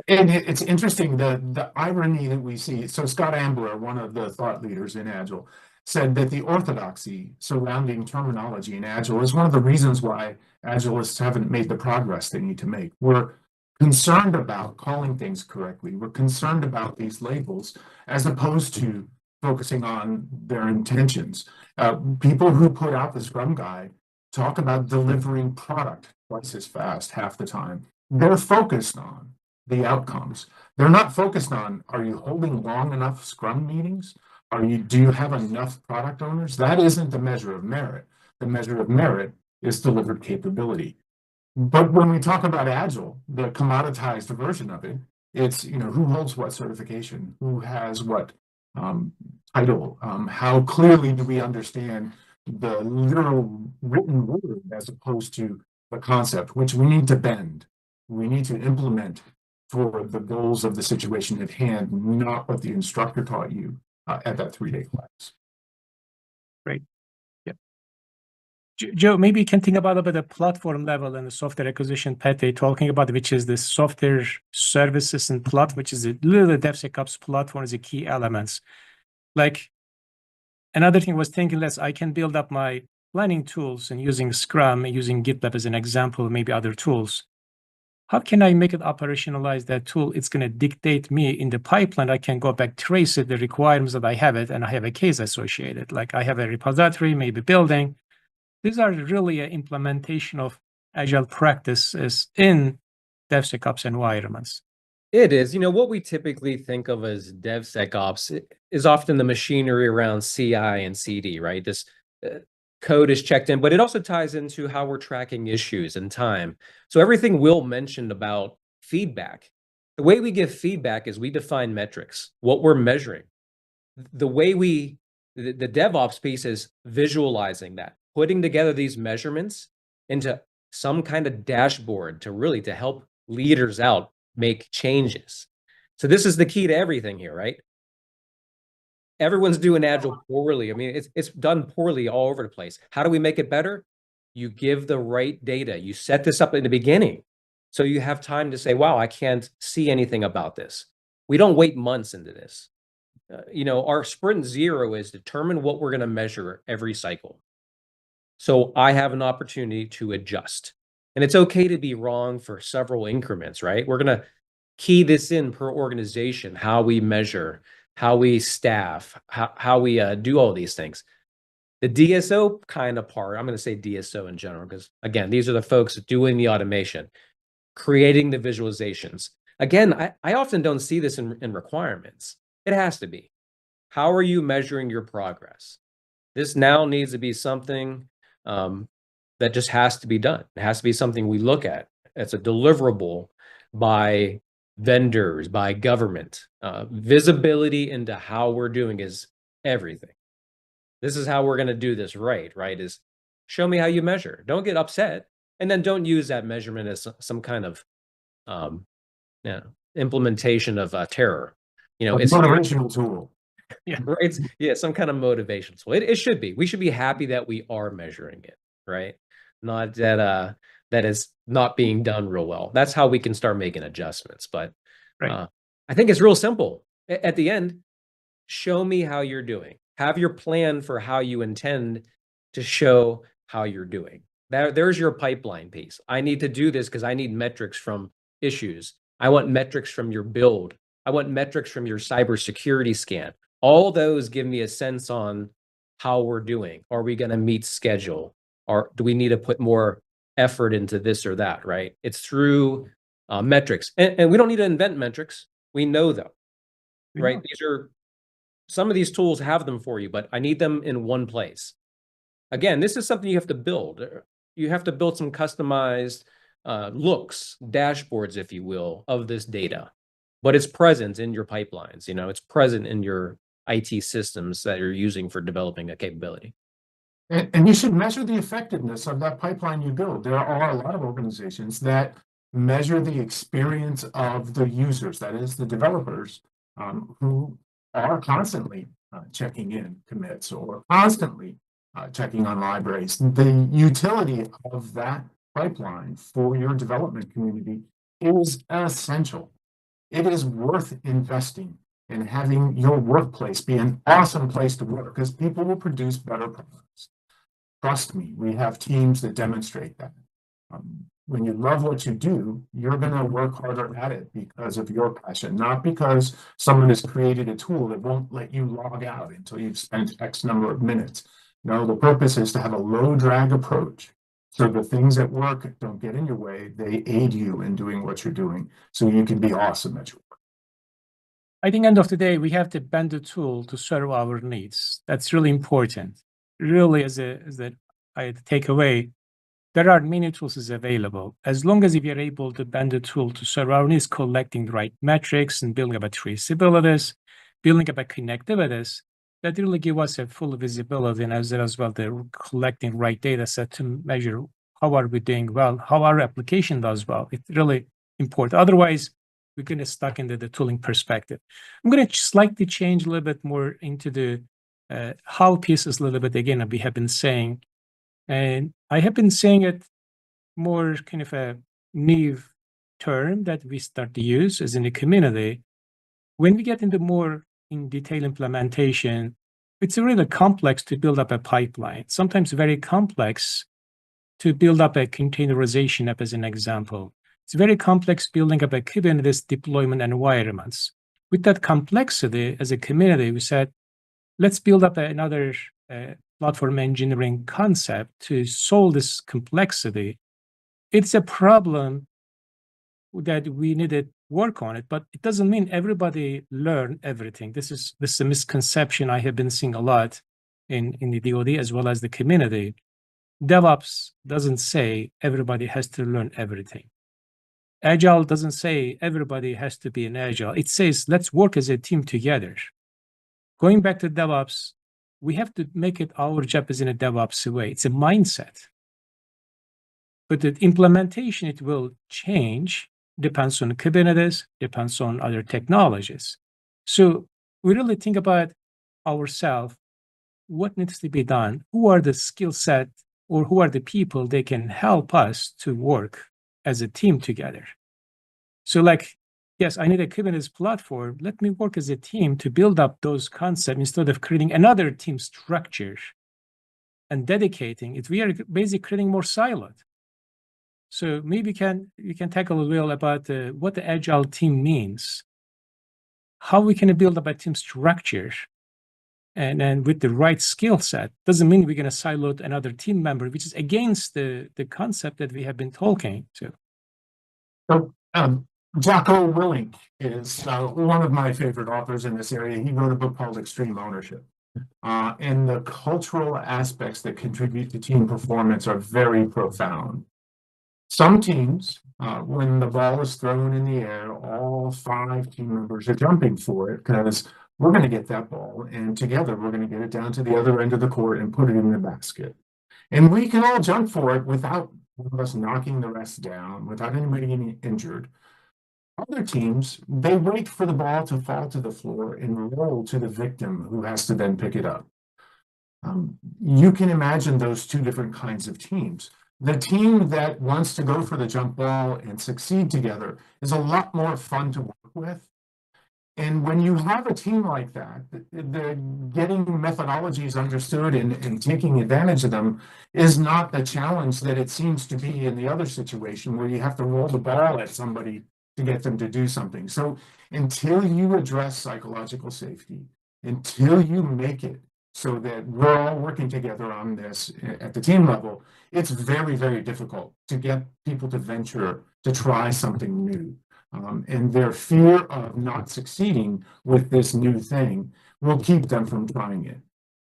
And it's interesting, the irony that we see. So Scott Ambler, one of the thought leaders in Agile, said that the orthodoxy surrounding terminology in Agile is one of the reasons why Agilists haven't made the progress they need to make. We're concerned about calling things correctly. We're concerned about these labels as opposed to focusing on their intentions. People who put out the Scrum Guide talk about delivering product twice as fast half the time. They're focused on the outcomes. They're not focused on, are you holding long enough Scrum meetings? Do you have enough product owners? That isn't the measure of merit. The measure of merit is delivered capability. But when we talk about Agile, the commoditized version of it, it's, who holds what certification, who has what title, how clearly do we understand the literal written word as opposed to the concept, which we need to bend. We need to implement for the goals of the situation at hand, not what the instructor taught you at that 3-day class. Great. Yeah. Joe, maybe you can think about a bit of platform level and the software acquisition path they're talking about, which is the software services and which is a little DevSecOps platform is a key elements. Like another thing was thinking less, I can build up my planning tools and using Scrum, using GitLab as an example, maybe other tools. How can I make it operationalize that tool? It's going to dictate me in the pipeline. I can go back, trace it, the requirements that I have it, and I have a case associated. Like I have a repository, maybe building. These are really an implementation of Agile practices in DevSecOps environments. It is. What we typically think of as DevSecOps is often the machinery around CI and CD, right? This code is checked in, but it also ties into how we're tracking issues and time. So everything Will mentioned about feedback, the way we give feedback is we define metrics, what we're measuring. The way the DevOps piece is visualizing that, putting together these measurements into some kind of dashboard to help leaders out make changes. So this is the key to everything here, right? everyone's doing Agile poorly. I mean, it's done poorly all over the place. How do we make it better? You give the right data. You set this up in the beginning, so you have time to say, wow, I can't see anything about this. We don't wait months into this. Our sprint 0 is determine what we're going to measure every cycle. So I have an opportunity to adjust. And it's okay to be wrong for several increments, right? We're going to key this in per organization, how we measure, how we staff, how we do all these things. The DSO kind of part, I'm going to say DSO in general, because again, these are the folks doing the automation, creating the visualizations. Again, I often don't see this in requirements. It has to be. How are you measuring your progress? This now needs to be something that just has to be done. It has to be something we look at. It's a deliverable by vendors, by government. Visibility into how we're doing is everything. This is how we're going to do this right? Is show me how you measure. Don't get upset. And then don't use that measurement as some kind of implementation of terror. It's a motivational tool. Yeah. Right. Yeah, some kind of motivation tool. It should be. We should be happy that we are measuring it, right? Not that that is not being done real well. That's how we can start making adjustments. But Right. I think it's real simple. At the end, show me how you're doing. Have your plan for how you intend to show how you're doing. There's your pipeline piece. I need to do this because I need metrics from issues. I want metrics from your build. I want metrics from your cybersecurity scan. All those give me a sense on how we're doing. Are we going to meet schedule? Or do we need to put more effort into this or that, right? It's through metrics. And we don't need to invent metrics. We know them, right? Some of these tools have them for you, but I need them in one place. Again, this is something you have to build. You have to build some customized looks, dashboards, if you will, of this data. But it's present in your pipelines. It's present in your IT systems that you're using for developing a capability. And you should measure the effectiveness of that pipeline you build. There are a lot of organizations that measure the experience of the users, that is, the developers, who are constantly checking in commits or constantly checking on libraries. The utility of that pipeline for your development community is essential. It is worth investing in having your workplace be an awesome place to work because people will produce better products. Trust me, we have teams that demonstrate that. When you love what you do, you're going to work harder at it because of your passion, not because someone has created a tool that won't let you log out until you've spent X number of minutes. No, the purpose is to have a low drag approach. So the things at work don't get in your way. They aid you in doing what you're doing so you can be awesome at your work. I think end of the day, we have to bend the tool to serve our needs. That's really important. Really, as a takeaway, there are many tools available. As long as if you're able to bend the tool to serve our needs, collecting the right metrics and building up a traceabilities, building up a connectivities, that really give us a full visibility and as well the collecting right data set to measure how are we doing well, how our application does well. It's really important. Otherwise, we're going to stuck into the tooling perspective. I'm going to slightly change a little bit more into the how pieces a little bit again, we have been saying. And I have been saying it more kind of a new term that we start to use as in the community. When we get into more in detail implementation, it's really complex to build up a pipeline, sometimes very complex to build up a containerization app as an example. It's very complex building up a Kubernetes deployment environments. With that complexity as a community, we said, let's build up another platform engineering concept to solve this complexity. It's a problem that we need to work on it, but it doesn't mean everybody learn everything. This is a misconception I have been seeing a lot in the DoD as well as the community. DevOps doesn't say everybody has to learn everything. Agile doesn't say everybody has to be an Agile. It says let's work as a team together. Going back to DevOps, we have to make it our job as in a DevOps way. It's a mindset. But the implementation, it will change, depends on Kubernetes, depends on other technologies. So we really think about ourselves what needs to be done, who are the skill set or who are the people they can help us to work as a team together. So like, yes, I need a Kubernetes platform. Let me work as a team to build up those concepts instead of creating another team structure and dedicating it. We are basically creating more siloed. So maybe you can tackle a little about what the Agile team means, how we can build up a team structure, and with the right skill set. Doesn't mean we're going to silo another team member, which is against the concept that we have been talking to. So, Jocko Willink is one of my favorite authors in this area. He wrote a book called Extreme Ownership. And the cultural aspects that contribute to team performance are very profound. Some teams, when the ball is thrown in the air, all 5 team members are jumping for it because we're going to get that ball, and together we're going to get it down to the other end of the court and put it in the basket. And we can all jump for it without one of us knocking the rest down, without anybody getting injured. Other teams, they wait for the ball to fall to the floor and roll to the victim who has to then pick it up. You can imagine those 2 different kinds of teams. The team that wants to go for the jump ball and succeed together is a lot more fun to work with. And when you have a team like that, the getting methodologies understood and taking advantage of them is not the challenge that it seems to be in the other situation where you have to roll the ball at somebody to get them to do something. So until you address psychological safety, until you make it so that we're all working together on this at the team level, it's very, very difficult to get people to venture to try something new. And their fear of not succeeding with this new thing will keep them from trying it.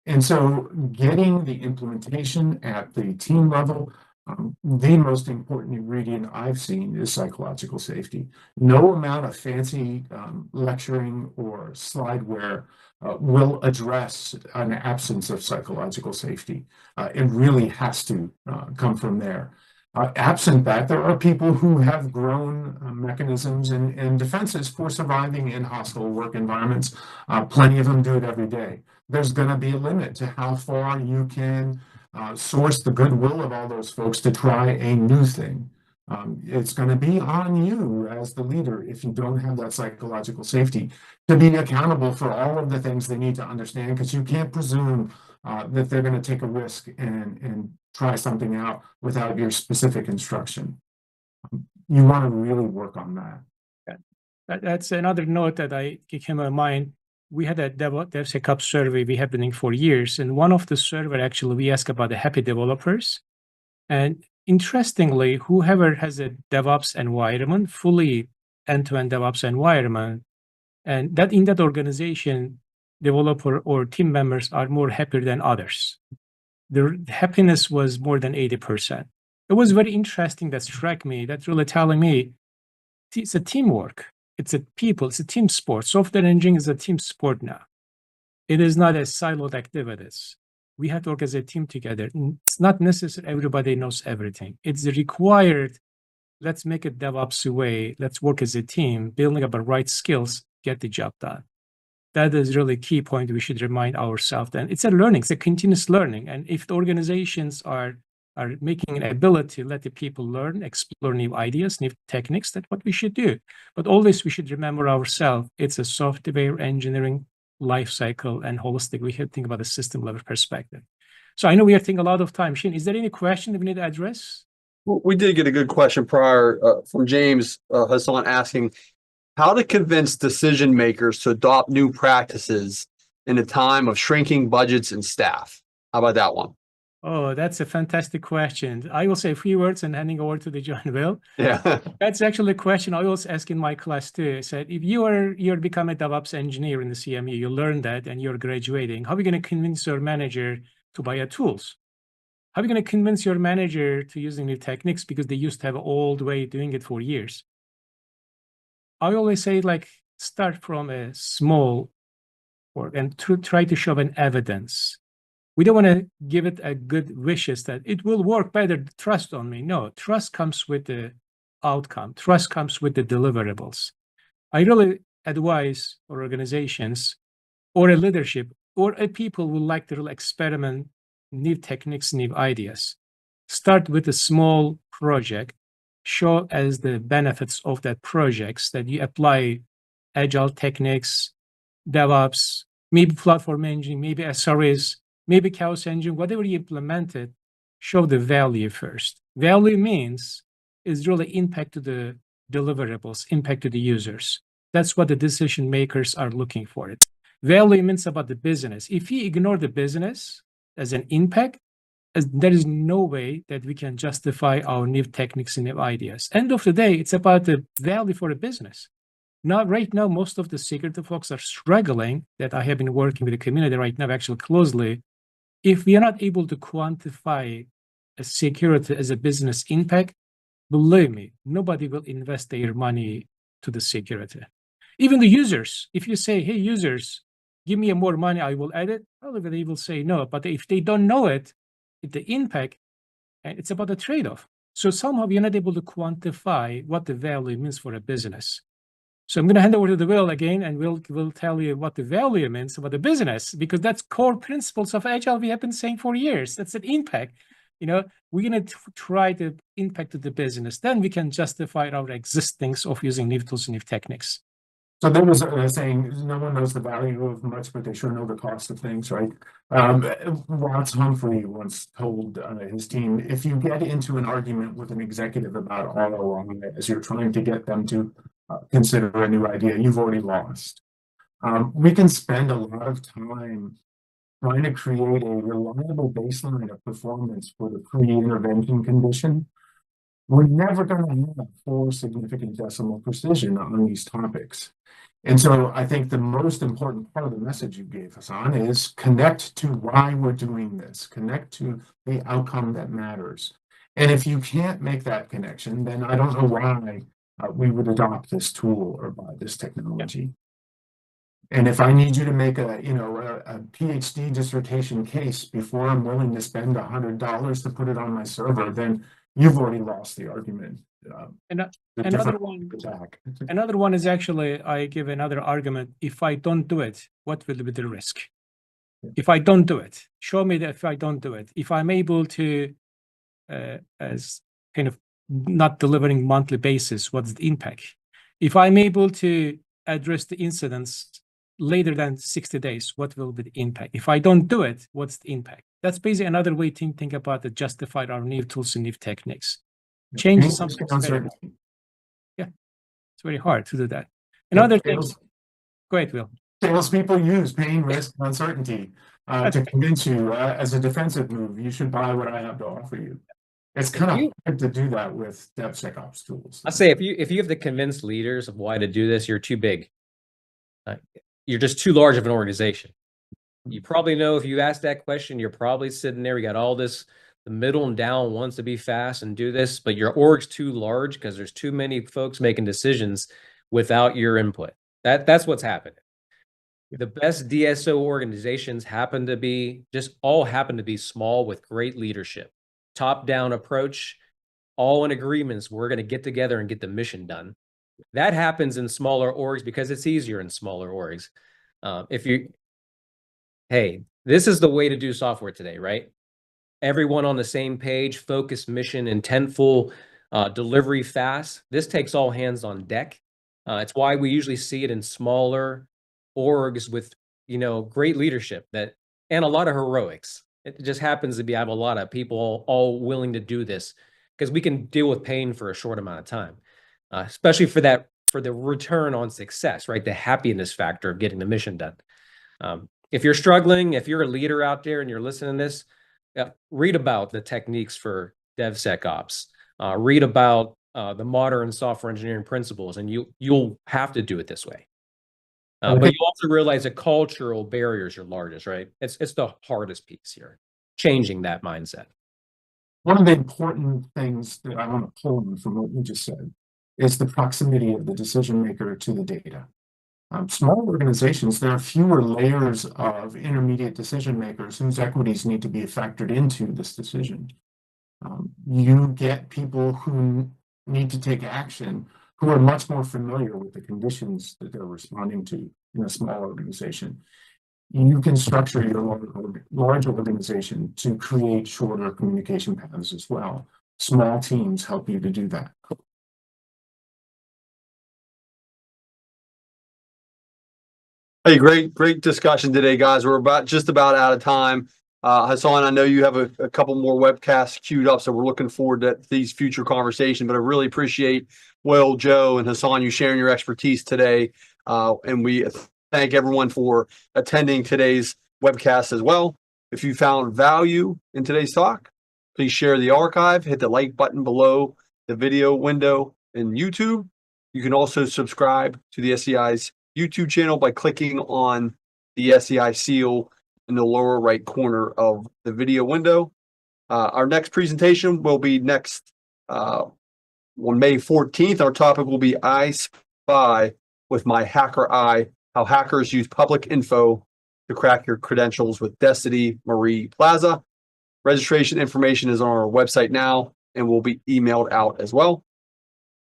And so getting the implementation at the team level, the most important ingredient I've seen is psychological safety. No amount of fancy lecturing or slideware will address an absence of psychological safety. It really has to come from there. Absent that, there are people who have grown mechanisms and defenses for surviving in hostile work environments. Plenty of them do it every day. There's going to be a limit to how far you can source the goodwill of all those folks to try a new thing. It's going to be on you as the leader, if you don't have that psychological safety, to be accountable for all of the things they need to understand, because you can't presume that they're going to take a risk and try something out without your specific instruction. You want to really work on that. That's another note that came to mind. We had a DevSecOps survey we have been doing for years, and one of the survey actually we asked about the happy developers. And interestingly, whoever has a DevOps environment, fully end-to-end DevOps environment, and that in that organization, developer or team members are more happier than others. The happiness was more than 80%. It was very interesting. That struck me. That's really telling me it's a teamwork. It's a people. It's a team sport. Software engineering is a team sport now. It is not a siloed activities. We have to work as a team together. It's not necessary everybody knows everything. It's required. Let's make it DevOps way. Let's work as a team, building up the right skills, get the job done. That is really a key point we should remind ourselves. And it's a learning, it's a continuous learning. And if the organizations are making an ability to let the people learn, explore new ideas, new techniques, that's what we should do. But always we should remember ourselves, it's a software engineering life cycle and holistic. We have to think about a system level perspective. So I know we are taking a lot of time. Shane, is there any question that we need to address? Well, we did get a good question prior from James Hasan asking how to convince decision makers to adopt new practices in a time of shrinking budgets and staff. How about that one? Oh, that's a fantastic question. I will say a few words and handing over to the John Will. Yeah. That's actually a question I always ask in my class too. I said, if you're become a DevOps engineer in the CME, you learn that and you're graduating, how are you going to convince your manager to buy your tools? How are you going to convince your manager to using new techniques because they used to have an old way of doing it for years? I always say, like, start from a small work and try to show an evidence. We don't want to give it a good wishes that it will work better. Trust on me. No, trust comes with the outcome. Trust comes with the deliverables. I really advise our organizations or a leadership, or a people would like to really experiment new techniques, new ideas, start with a small project, show as the benefits of that projects that you apply Agile techniques, DevOps, maybe platform engineering, maybe SREs, maybe chaos engine, whatever you implemented, show the value first. Value means is really impact to the deliverables, impact to the users. That's what the decision makers are looking for it. Value means about the business. If you ignore the business as an impact, there is no way that we can justify our new techniques and new ideas. End of the day, it's about the value for the business. Now, right now, most of the security folks are struggling, that I have been working with the community right now actually closely. If we are not able to quantify a security as a business impact, believe me, nobody will invest their money to the security. Even the users, if you say, hey, users, give me more money, I will add it, probably they will say no. But if they don't know it, the impact, and it's about a trade-off. So somehow you're not able to quantify what the value means for a business. So I'm going to hand over to the Will again, and we'll tell you what the value means about the business, because that's core principles of Agile we have been saying for years. That's an impact. We're going to try to impact the business. Then we can justify our existence of using new tools and new techniques. So there was a saying, no one knows the value of much, but they sure know the cost of things, right? Watts Humphrey once told his team, if you get into an argument with an executive about ROI as you're trying to get them to consider a new idea, you've already lost. We can spend a lot of time trying to create a reliable baseline of performance for the pre-intervention condition. We're never going to have full significant decimal precision on these topics. And so I think the most important part of the message you gave, Hasan, is connect to why we're doing this, connect to the outcome that matters. And if you can't make that connection, then I don't know why we would adopt this tool or buy this technology. And if I need you to make a PhD dissertation case before I'm willing to spend $100 to put it on my server, then you've already lost the argument. Another one is actually, I give another argument. If I don't do it, what will be the risk? If I don't do it, show me that if I don't do it, if I'm able to, as kind of not delivering monthly basis, what's the impact? If I'm able to address the incidents later than 60 days, what will be the impact? If I don't do it, what's the impact? That's basically another way to think about the justified our new tools and new techniques. Change something. Yeah, it's very hard to do that. Another thing. Go ahead, Will. Salespeople use pain, risk, and uncertainty to convince you as a defensive move, you should buy what I have to offer you. It's kind of hard to do that with DevSecOps tools. I say if you have to convince leaders of why to do this, you're too big. You're just too large of an organization. You probably know if you ask that question, you're probably sitting there. We got all this. The middle and down wants to be fast and do this, but your org's too large because there's too many folks making decisions without your input. That's what's happening. The best DSO organizations happen to be small with great leadership, top-down approach, all in agreements. We're going to get together and get the mission done. That happens in smaller orgs because it's easier in smaller orgs. Hey, this is the way to do software today, right? Everyone on the same page, focused, mission, intentful, delivery fast. This takes all hands on deck. It's why we usually see it in smaller orgs with, great leadership and a lot of heroics. It just happens to be, I have a lot of people all willing to do this because we can deal with pain for a short amount of time, especially for the return on success, right? The happiness factor of getting the mission done. If you're struggling, if you're a leader out there and you're listening to this, read about the techniques for DevSecOps. Read about the modern software engineering principles, and you'll have to do it this way. But you also realize that cultural barriers are largest, right? It's the hardest piece here, changing that mindset. One of the important things that I want to pull on from what you just said is the proximity of the decision maker to the data. Small organizations, there are fewer layers of intermediate decision makers whose equities need to be factored into this decision. You get people who need to take action who are much more familiar with the conditions that they're responding to in a small organization. you can structure your large organization to create shorter communication paths as well. Small teams help you to do that. Hey, great discussion today, guys. We're just about out of time. Hasan, I know you have a couple more webcasts queued up, so we're looking forward to these future conversations. But I really appreciate Will, Joe, and Hasan you sharing your expertise today. And we thank everyone for attending today's webcast as well. If you found value in today's talk, please share the archive, hit the like button below the video window in YouTube. You can also subscribe to the SEI's YouTube channel by clicking on the SEI seal in the lower right corner of the video window. Our next presentation will be next on May 14th. Our topic will be I Spy with my hacker eye, how hackers use public info to crack your credentials with Destiny Marie Plaza. Registration information is on our website now and will be emailed out as well.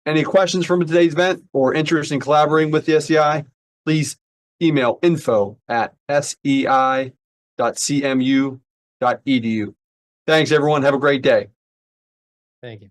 Any questions from today's event or interest in collaborating with the SEI, please email info@sei.cmu.edu. Thanks, everyone. Have a great day. Thank you.